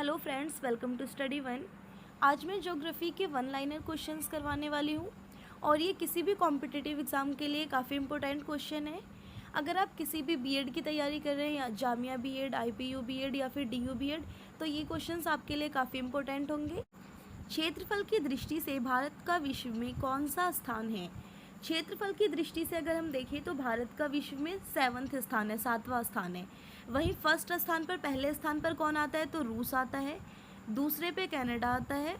Hello friends, welcome to study one. आज मैं geography के वन लाइनर क्वेश्चंस करवाने वाली हूँ और ये किसी भी कॉम्पिटिटिव एग्ज़ाम के लिए काफ़ी इंपॉर्टेंट क्वेश्चन है। अगर आप किसी भी बीएड की तैयारी कर रहे हैं या जामिया बीएड, आईपीयू बीएड या फिर डीयू बीएड, तो ये क्वेश्चंस आपके लिए काफ़ी इंपॉर्टेंट होंगे। क्षेत्रफल की दृष्टि से भारत का विश्व में कौन सा स्थान है? क्षेत्रफल की दृष्टि से अगर हम देखें तो भारत का विश्व में 7वां स्थान है, 7वां स्थान है। वहीं फर्स्ट स्थान पर, पहले स्थान पर कौन आता है? तो रूस आता है। दूसरे पे कनाडा आता है,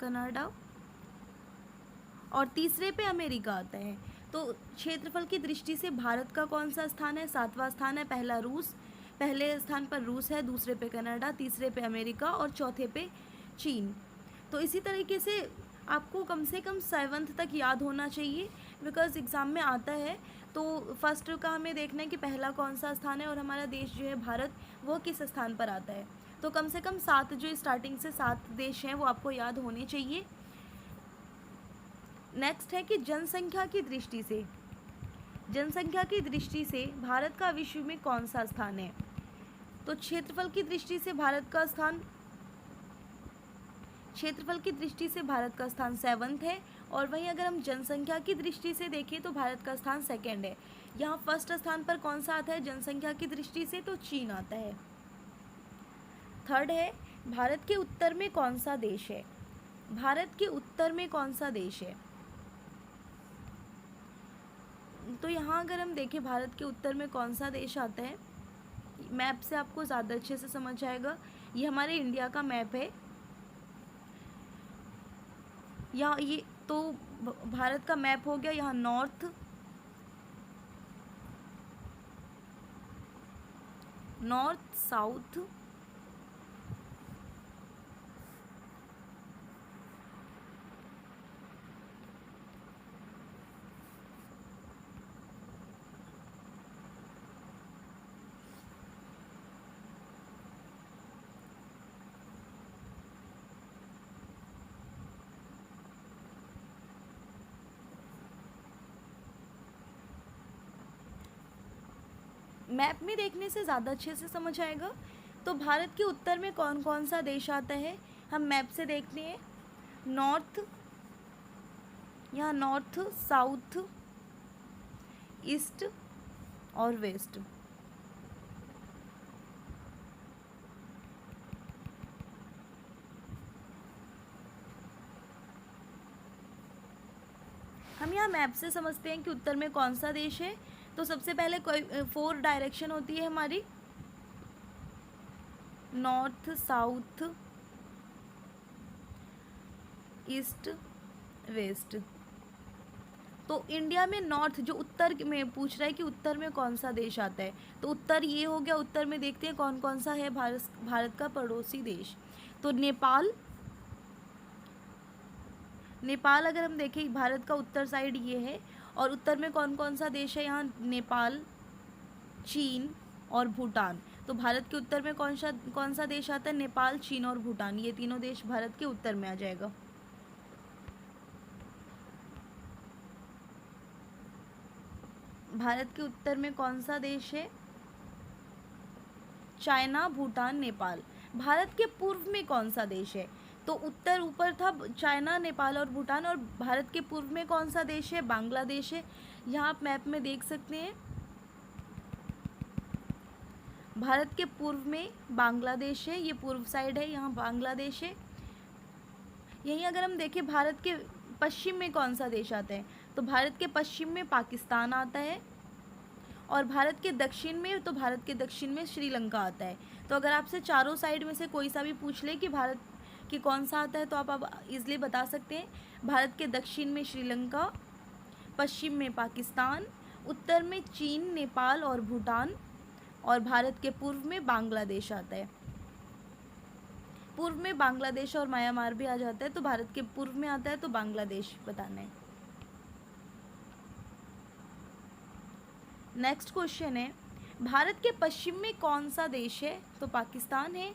कनाडा, और तीसरे पे अमेरिका आता है। तो क्षेत्रफल की दृष्टि से भारत का कौन सा स्थान है? 7वां स्थान है। पहला रूस, पहले स्थान पर रूस है, दूसरे पे कनाडा, तीसरे पे अमेरिका और चौथे पे चीन। तो इसी तरीके से आपको कम से कम 7th तक याद होना चाहिए, बिकॉज एग्ज़ाम में आता है। तो फर्स्ट का हमें देखना है कि पहला कौन सा स्थान है और हमारा देश जो है भारत, वो किस स्थान पर आता है। तो कम से कम 7, जो स्टार्टिंग से 7 देश हैं वो आपको याद होने चाहिए। नेक्स्ट है कि जनसंख्या की दृष्टि से, जनसंख्या की दृष्टि से भारत का विश्व में कौन सा स्थान है? तो क्षेत्रफल की दृष्टि से भारत का स्थान, क्षेत्रफल की दृष्टि से भारत का स्थान 7th है। और वहीं अगर हम जनसंख्या की दृष्टि से देखें तो भारत का स्थान 2nd है। यहाँ फर्स्ट स्थान पर कौन सा आता है जनसंख्या की दृष्टि से? तो चीन आता है। थर्ड है, भारत के उत्तर में कौन सा देश है? भारत के उत्तर में कौन सा देश है? तो यहाँ अगर हम देखें भारत के उत्तर में कौन सा देश आता है, मैप से आपको ज़्यादा अच्छे से समझ आएगा। ये हमारे इंडिया का मैप है। यहाँ ये तो भारत का मैप हो गया। यहाँ नॉर्थ, साउथ, मैप में देखने से ज़्यादा अच्छे से समझ आएगा। तो भारत के उत्तर में कौन कौन सा देश आता है, हम मैप से देखते हैं। नॉर्थ, यहाँ नॉर्थ, साउथ, ईस्ट और वेस्ट। हम यहाँ मैप से समझते हैं कि उत्तर में कौन सा देश है। तो सबसे पहले कोई 4 डायरेक्शन होती है हमारी, नॉर्थ, साउथ, ईस्ट, वेस्ट। तो इंडिया में नॉर्थ, जो उत्तर में पूछ रहा है कि उत्तर में कौन सा देश आता है, तो उत्तर ये हो गया। उत्तर में देखते हैं कौन कौन सा है भारत का पड़ोसी देश। तो नेपाल, नेपाल अगर हम देखें, भारत का उत्तर साइड ये है और उत्तर में कौन कौन सा देश है? यहाँ नेपाल, चीन और भूटान। तो भारत के उत्तर में कौन सा देश आता है? नेपाल, चीन और भूटान। ये तीनों देश भारत के उत्तर में आ जाएगा। भारत के उत्तर में कौन सा देश है? चाइना, भूटान, नेपाल। भारत के पूर्व में कौन सा देश है? तो उत्तर ऊपर था, चाइना, नेपाल और भूटान, और भारत के पूर्व में कौन सा देश है? बांग्लादेश है। यहाँ आप मैप में देख सकते हैं, भारत के पूर्व में बांग्लादेश है, ये पूर्व साइड है, यहाँ बांग्लादेश है। यहीं अगर हम देखें भारत के पश्चिम में कौन सा देश आता है, तो भारत के पश्चिम में पाकिस्तान आता है। और भारत के दक्षिण में, तो भारत के दक्षिण में श्रीलंका आता है। तो अगर आपसे चारों साइड में से कोई सा भी पूछ ले कि भारत के कौन सा आता है, तो आप इजली बता सकते हैं। भारत के दक्षिण में श्रीलंका, पश्चिम में पाकिस्तान, उत्तर में चीन, नेपाल और भूटान, और भारत के पूर्व में बांग्लादेश आता है। पूर्व में बांग्लादेश और म्यांमार भी आ जाता है, तो भारत के पूर्व में आता है तो बांग्लादेश बताना है। नेक्स्ट क्वेश्चन है, भारत के पश्चिम में कौन सा देश है? तो पाकिस्तान है।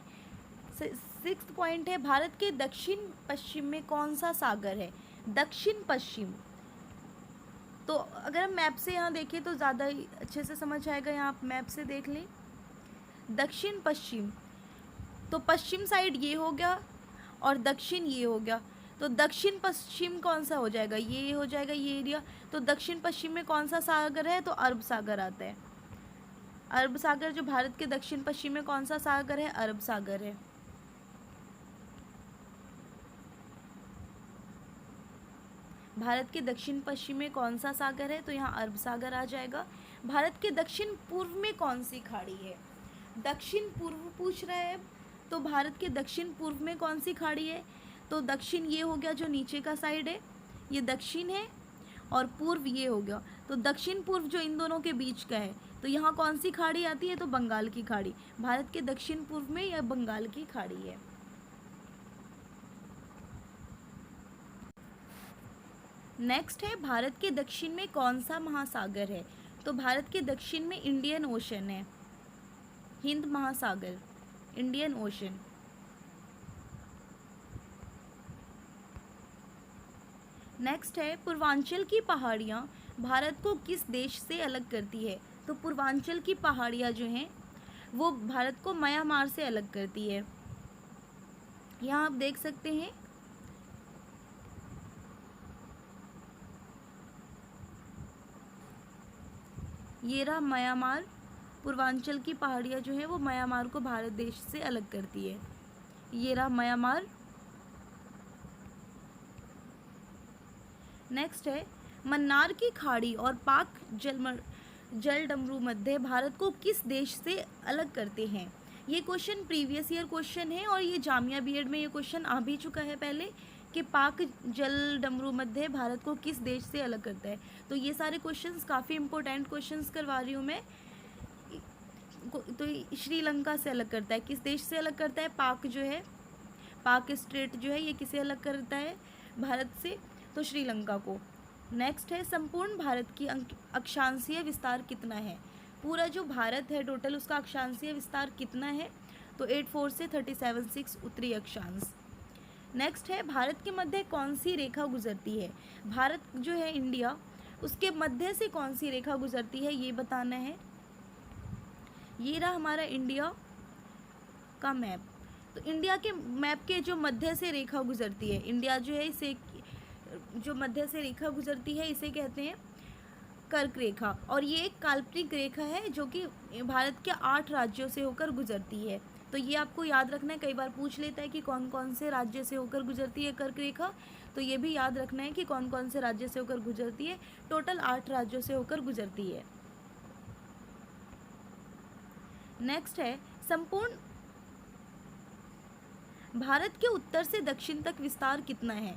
6th पॉइंट है, भारत के दक्षिण पश्चिम में कौन सा सागर है? दक्षिण पश्चिम। तो अगर हम मैप से यहाँ देखें तो ज़्यादा अच्छे से समझ आएगा। यहाँ आप मैप से देख लें, दक्षिण पश्चिम, तो पश्चिम साइड ये हो गया और दक्षिण ये हो गया। तो दक्षिण पश्चिम कौन सा हो जाएगा, ये हो जाएगा ये एरिया। तो दक्षिण पश्चिम में कौन सा सागर है, तो अरब सागर आता है। अरब सागर जो भारत के दक्षिण पश्चिम में कौन सा सागर है, अरब सागर है। भारत के दक्षिण पश्चिम में कौन सा सागर है, तो यहाँ अरब सागर आ जाएगा। भारत के दक्षिण पूर्व में कौन सी खाड़ी है, दक्षिण पूर्व पूछ रहा है, तो भारत के दक्षिण पूर्व में कौन सी खाड़ी है, तो दक्षिण ये हो गया जो नीचे का साइड है, ये दक्षिण है, और पूर्व ये हो गया। तो दक्षिण पूर्व जो इन दोनों के बीच का है, तो यहाँ कौन सी खाड़ी आती है, तो बंगाल की खाड़ी। भारत के दक्षिण पूर्व में यह बंगाल की खाड़ी है। नेक्स्ट है, भारत के दक्षिण में कौन सा महासागर है, तो भारत के दक्षिण में इंडियन ओशन है, हिंद महासागर, इंडियन ओशन। नेक्स्ट है, पूर्वांचल की पहाड़ियाँ भारत को किस देश से अलग करती है, तो पूर्वांचल की पहाड़ियाँ जो हैं वो भारत को म्यांमार से अलग करती है। यहाँ आप देख सकते हैं ये रहा म्यांमार, पूर्वांचल की पहाड़ियाँ जो हैं वो म्यांमार को भारत देश से अलग करती है। ये रहा म्यांमार। नेक्स्ट है, मन्नार की खाड़ी और पाक जलडमरू मध्य भारत को किस देश से अलग करते हैं। ये क्वेश्चन प्रीवियस ईयर क्वेश्चन है और ये जामिया बीएड में ये क्वेश्चन आ भी चुका है पहले कि पाक जलडमरू मध्य भारत को किस देश से अलग करता है। तो ये सारे क्वेश्चंस काफ़ी इंपॉर्टेंट क्वेश्चंस करवा रही हूँ मैं। तो श्रीलंका से अलग करता है, किस देश से अलग करता है, पाक जो है, पाक स्टेट जो है ये किसे अलग करता है, भारत से, तो श्रीलंका को। नेक्स्ट है, संपूर्ण भारत की अक्षांशीय विस्तार कितना है, पूरा जो भारत है टोटल उसका अक्षांशीय विस्तार कितना है, तो 84 से 37.6 उत्तरी अक्षांश। नेक्स्ट है, भारत के मध्य कौन सी रेखा गुजरती है, भारत जो है इंडिया उसके मध्य से कौन सी रेखा गुजरती है ये बताना है। ये रहा हमारा इंडिया का मैप। तो इंडिया के मैप के जो मध्य से रेखा गुजरती है, इंडिया जो है इसे जो मध्य से रेखा गुजरती है इसे कहते हैं कर्क रेखा। और ये एक काल्पनिक रेखा है जो कि भारत के 8 राज्यों से होकर गुजरती है। तो ये आपको याद रखना है, कई बार पूछ लेता है कि कौन कौन से राज्य से होकर गुजरती है कर्क रेखा, तो ये भी याद रखना है कि कौन कौन से राज्य से होकर गुजरती है। टोटल 8 राज्यों से होकर गुजरती है। नेक्स्ट है, संपूर्ण भारत के उत्तर से दक्षिण तक विस्तार कितना है,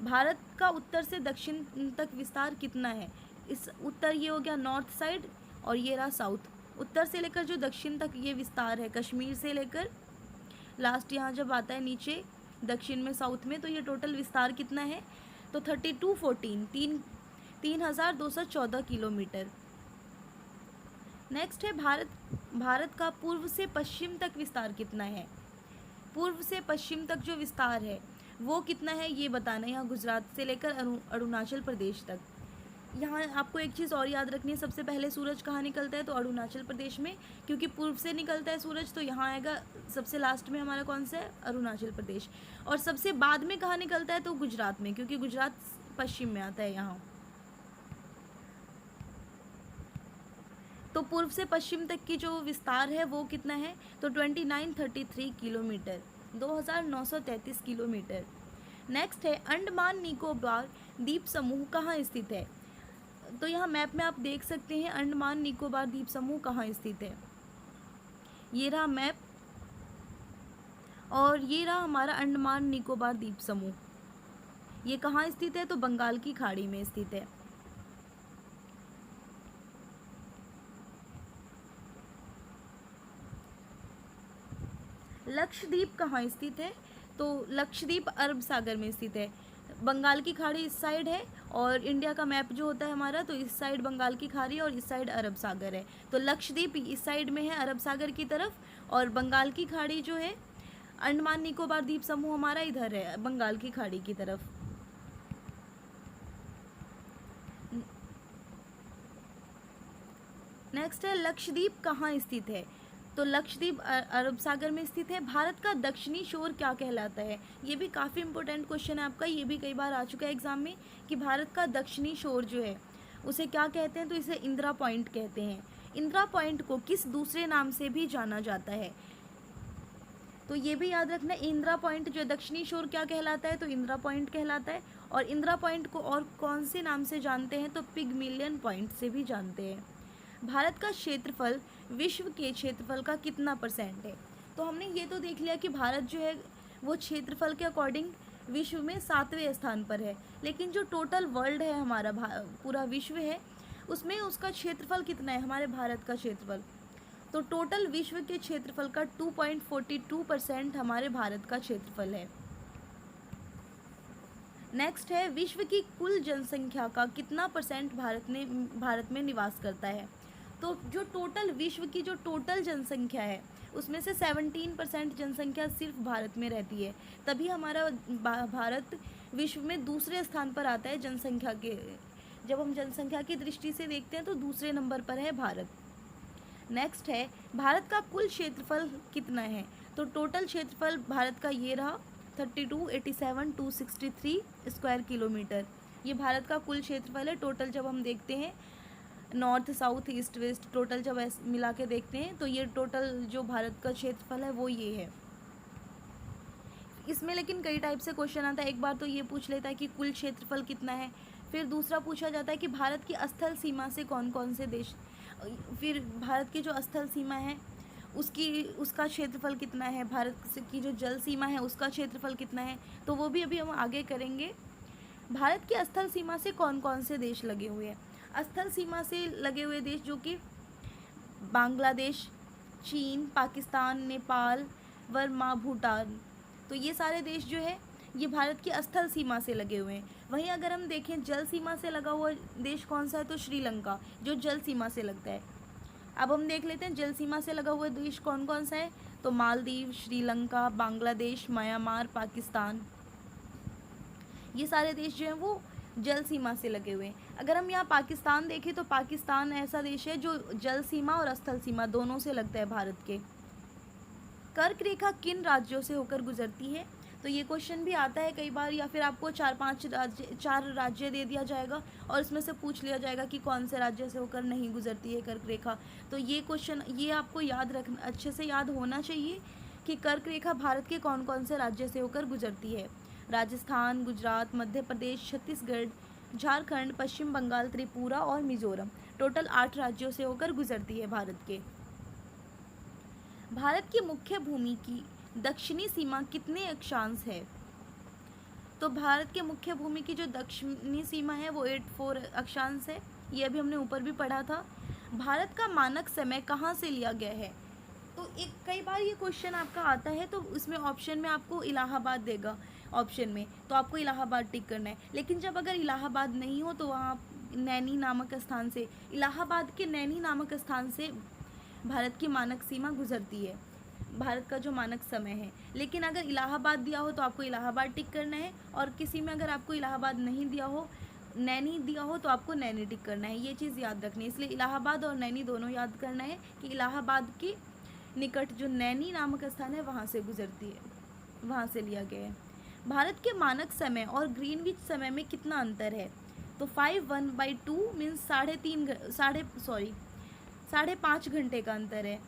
भारत का उत्तर से दक्षिण तक विस्तार कितना है। इस उत्तर ये हो गया नॉर्थ साइड और ये रहा साउथ। उत्तर से लेकर जो दक्षिण तक ये विस्तार है, कश्मीर से लेकर लास्ट यहाँ जब आता है नीचे दक्षिण में साउथ में, तो ये टोटल विस्तार कितना है, तो 3214 3,214 किलोमीटर। नेक्स्ट है, भारत का पूर्व से पश्चिम तक विस्तार कितना है, पूर्व से पश्चिम तक जो विस्तार है वो कितना है ये बताना है। यहाँ गुजरात से लेकर अरुणाचल प्रदेश तक। यहाँ आपको एक चीज़ और याद रखनी है, सबसे पहले सूरज कहाँ निकलता है, तो अरुणाचल प्रदेश में, क्योंकि पूर्व से निकलता है सूरज, तो यहाँ आएगा सबसे लास्ट में हमारा कौन सा है, अरुणाचल प्रदेश। और सबसे बाद में कहाँ निकलता है, तो गुजरात में, क्योंकि गुजरात पश्चिम में आता है यहाँ। तो पूर्व से पश्चिम तक की जो विस्तार है वो कितना है, तो 2933 किलोमीटर, 2933 किलोमीटर। नेक्स्ट है, अंडमान निकोबार द्वीप समूह कहाँ स्थित है, तो यहाँ मैप में आप देख सकते हैं अंडमान निकोबार द्वीप समूह कहाँ स्थित है। ये रहा मैप और ये रहा हमारा अंडमान निकोबार द्वीप समूह। ये कहाँ स्थित है, तो बंगाल की खाड़ी में स्थित है। लक्षद्वीप कहाँ स्थित है, तो लक्षद्वीप अरब सागर में स्थित है। बंगाल की खाड़ी इस साइड है और इंडिया का मैप जो होता है हमारा, तो इस साइड बंगाल की खाड़ी और इस साइड अरब सागर है। तो लक्षद्वीप इस साइड में है अरब सागर की तरफ, और बंगाल की खाड़ी जो है अंडमान निकोबार द्वीप समूह हमारा इधर है बंगाल की खाड़ी की तरफ। नेक्स्ट है, लक्षद्वीप कहाँ स्थित है, तो लक्षद्वीप अरब सागर में स्थित है। भारत का दक्षिणी शोर क्या कहलाता है? ये भी काफ़ी इंपॉर्टेंट क्वेश्चन है आपका, ये भी कई बार आ चुका है एग्जाम में कि भारत का दक्षिणी शोर जो है उसे क्या कहते हैं? तो इसे इंदिरा पॉइंट कहते हैं। इंदिरा पॉइंट को किस दूसरे नाम से भी जाना जाता है? तो ये भी याद रखना, इंदिरा पॉइंट जो दक्षिणी शोर क्या कहलाता है? तो इंदिरा पॉइंट कहलाता है। और इंदिरा पॉइंट को और कौन से नाम से जानते हैं? तो पिगमिलियन पॉइंट से भी जानते हैं। भारत का क्षेत्रफल विश्व के क्षेत्रफल का कितना % है? तो हमने ये तो देख लिया कि भारत जो है वो क्षेत्रफल के अकॉर्डिंग विश्व में 7वें स्थान पर है, लेकिन जो टोटल वर्ल्ड है हमारा पूरा विश्व है उसमें उसका क्षेत्रफल कितना है? हमारे भारत का क्षेत्रफल, तो टोटल विश्व के क्षेत्रफल का 2.42% हमारे भारत का क्षेत्रफल है। नेक्स्ट है, विश्व की कुल जनसंख्या का कितना % भारत में निवास करता है? तो जो टोटल विश्व की जो टोटल जनसंख्या है उसमें से 17% जनसंख्या सिर्फ भारत में रहती है, तभी हमारा भारत विश्व में दूसरे स्थान पर आता है जनसंख्या के। जब हम जनसंख्या की दृष्टि से देखते हैं तो दूसरे नंबर पर है भारत। नेक्स्ट है, भारत का कुल क्षेत्रफल कितना है? तो टोटल क्षेत्रफल भारत का ये रहा 32,87,263 स्क्वायर किलोमीटर। ये भारत का कुल क्षेत्रफल है। टोटल जब हम देखते हैं north south east west, total जब मिला के देखते हैं तो ये टोटल जो भारत का क्षेत्रफल है वो ये है। इसमें लेकिन कई टाइप से क्वेश्चन आता है। एक बार तो ये पूछ लेता है कि कुल क्षेत्रफल कितना है, फिर दूसरा पूछा जाता है कि भारत की स्थल सीमा से कौन कौन से देश, फिर भारत की जो स्थल सीमा है उसका क्षेत्रफल कितना है, भारत की जो जल सीमा है उसका क्षेत्रफल कितना है, तो वो भी अभी हम आगे करेंगे। भारत की स्थल सीमा से कौन कौन से देश लगे हुए हैं? स्थल सीमा से लगे हुए देश जो कि बांग्लादेश, चीन, पाकिस्तान, नेपाल, बर्मा, भूटान, तो ये सारे देश जो है ये भारत की स्थल सीमा से लगे हुए हैं। वहीं अगर हम देखें जल सीमा से लगा हुआ देश कौन सा है? तो श्रीलंका, जो जल सीमा से लगता है। अब हम देख लेते हैं जल सीमा से लगा हुआ देश कौन कौन सा है। तो मालदीव, श्रीलंका, बांग्लादेश, म्यांमार, पाकिस्तान, ये सारे देश जो हैं वो जल सीमा से लगे हुए हैं। अगर हम यहाँ पाकिस्तान देखें तो पाकिस्तान ऐसा देश है जो जल सीमा और स्थल सीमा दोनों से लगता है भारत के। कर्क रेखा किन राज्यों से होकर गुजरती है? तो ये क्वेश्चन भी आता है कई बार, या फिर आपको 4 राज्य दे दिया जाएगा और इसमें से पूछ लिया जाएगा कि कौन से राज्य से होकर नहीं गुजरती है कर्क रेखा। तो ये क्वेश्चन ये आपको याद रखना, अच्छे से याद होना चाहिए कि कर्क रेखा भारत के कौन कौन से राज्य से होकर गुजरती है। राजस्थान, गुजरात, मध्य प्रदेश, छत्तीसगढ़, झारखंड, पश्चिम बंगाल, त्रिपुरा और मिजोरम, टोटल 8 राज्यों से होकर गुजरती है भारत के। भारत की मुख्य भूमि की दक्षिणी सीमा कितने अक्षांश है? तो भारत के मुख्य भूमि की जो दक्षिणी सीमा है वो 84 अक्षांश है। ये अभी हमने ऊपर भी पढ़ा था। भारत का मानक समय कहाँ से लिया गया है? तो एक कई बार ये क्वेश्चन आपका आता है तो उसमें ऑप्शन में आपको इलाहाबाद देगा ऑप्शन में, तो आपको इलाहाबाद टिक करना है। लेकिन जब अगर इलाहाबाद नहीं हो तो वहाँ नैनी नामक स्थान से, इलाहाबाद के नैनी नामक स्थान से भारत की मानक सीमा गुजरती है, भारत का जो मानक समय है। लेकिन अगर इलाहाबाद दिया हो तो आपको इलाहाबाद टिक करना है, और किसी में अगर आपको इलाहाबाद नहीं दिया हो, नैनी दिया हो, तो आपको नैनी टिक करना है। ये चीज़ याद रखनी है। इसलिए इलाहाबाद और नैनी दोनों याद करना है कि इलाहाबाद के निकट जो नैनी नामक स्थान है वहाँ से गुजरती है, वहाँ से लिया गया है। भारत के मानक समय और ग्रीनविच समय में कितना अंतर है? तो 5/1/2 मीन्स 5.5 घंटे का अंतर है।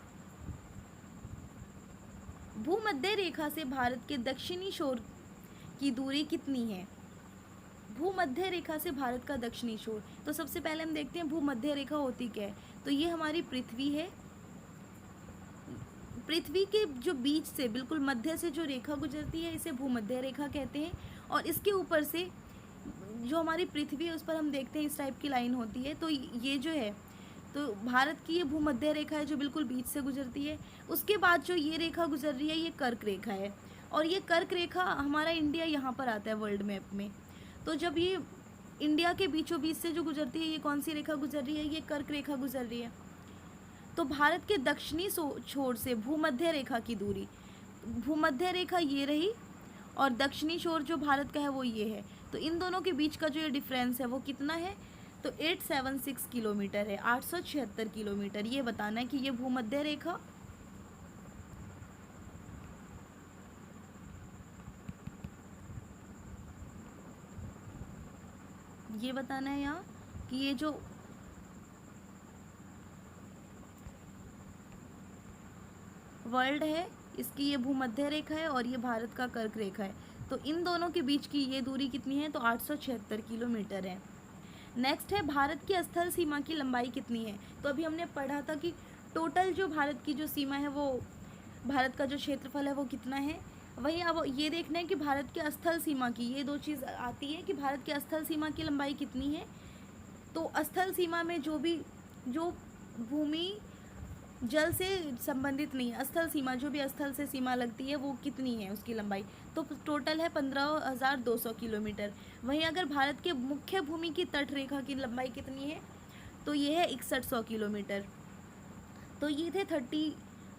भूमध्य रेखा से भारत के दक्षिणी छोर की दूरी कितनी है? भूमध्य रेखा से भारत का दक्षिणी छोर, तो सबसे पहले हम देखते हैं भूमध्य रेखा होती क्या है। तो ये हमारी पृथ्वी है। पृथ्वी के जो बीच से बिल्कुल मध्य से जो रेखा गुजरती है इसे भूमध्य रेखा कहते हैं। और इसके ऊपर से जो हमारी पृथ्वी है उस पर हम देखते हैं इस टाइप की लाइन होती है। तो ये जो है तो भारत की ये भूमध्य रेखा है जो बिल्कुल बीच से गुजरती है। उसके बाद जो ये रेखा गुजर रही है ये कर्क रेखा है, और ये कर्क रेखा हमारा इंडिया यहाँ पर आता है वर्ल्ड मैप में। तो जब ये इंडिया के बीचों बीच से जो गुजरती है, ये कौन सी रेखा गुजर रही है? ये कर्क रेखा गुजर रही है। तो भारत के दक्षिणी छोर से भूमध्य रेखा की दूरी, भूमध्य रेखा ये रही और दक्षिणी छोर जो भारत का है वो ये है। तो इन दोनों के बीच का जो ये डिफरेंस है वो कितना है? तो 876 किलोमीटर है, 876 किलोमीटर। ये बताना है कि ये भूमध्य रेखा ये बताना है यहाँ कि ये जो वर्ल्ड है इसकी ये भूमध्य रेखा है और ये भारत का कर्क रेखा है, तो इन दोनों के बीच की ये दूरी कितनी है, तो 876 किलोमीटर है। नेक्स्ट है भारत की स्थल सीमा की लंबाई कितनी है। तो अभी हमने पढ़ा था कि टोटल जो भारत की जो सीमा है वो भारत का जो क्षेत्रफल है वो कितना है। वहीं अब ये देखना है कि भारत की स्थल सीमा की, ये दो चीज़ आती है कि भारत की स्थल सीमा की लंबाई कितनी है। तो स्थल सीमा में जो भूमि जल से संबंधित नहीं है, स्थल सीमा जो भी स्थल से सीमा लगती है वो कितनी है उसकी लंबाई, तो टोटल है 15,200 किलोमीटर। वहीं अगर भारत के मुख्य भूमि की तट रेखा की लंबाई कितनी है, तो ये है 6100 किलोमीटर। तो ये थे 30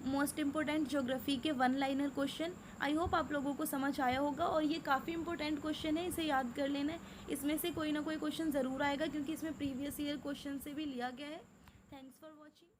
मोस्ट इम्पोर्टेंट ज्योग्राफी के one liner question. I hope आप लोगों को समझ आया होगा और ये काफ़ी इंपॉर्टेंट क्वेश्चन है, इसे याद कर लेना है। इसमें से कोई ना कोई क्वेश्चन ज़रूर आएगा क्योंकि इसमें प्रीवियस ईयर क्वेश्चन से भी लिया गया है। Thanks for watching.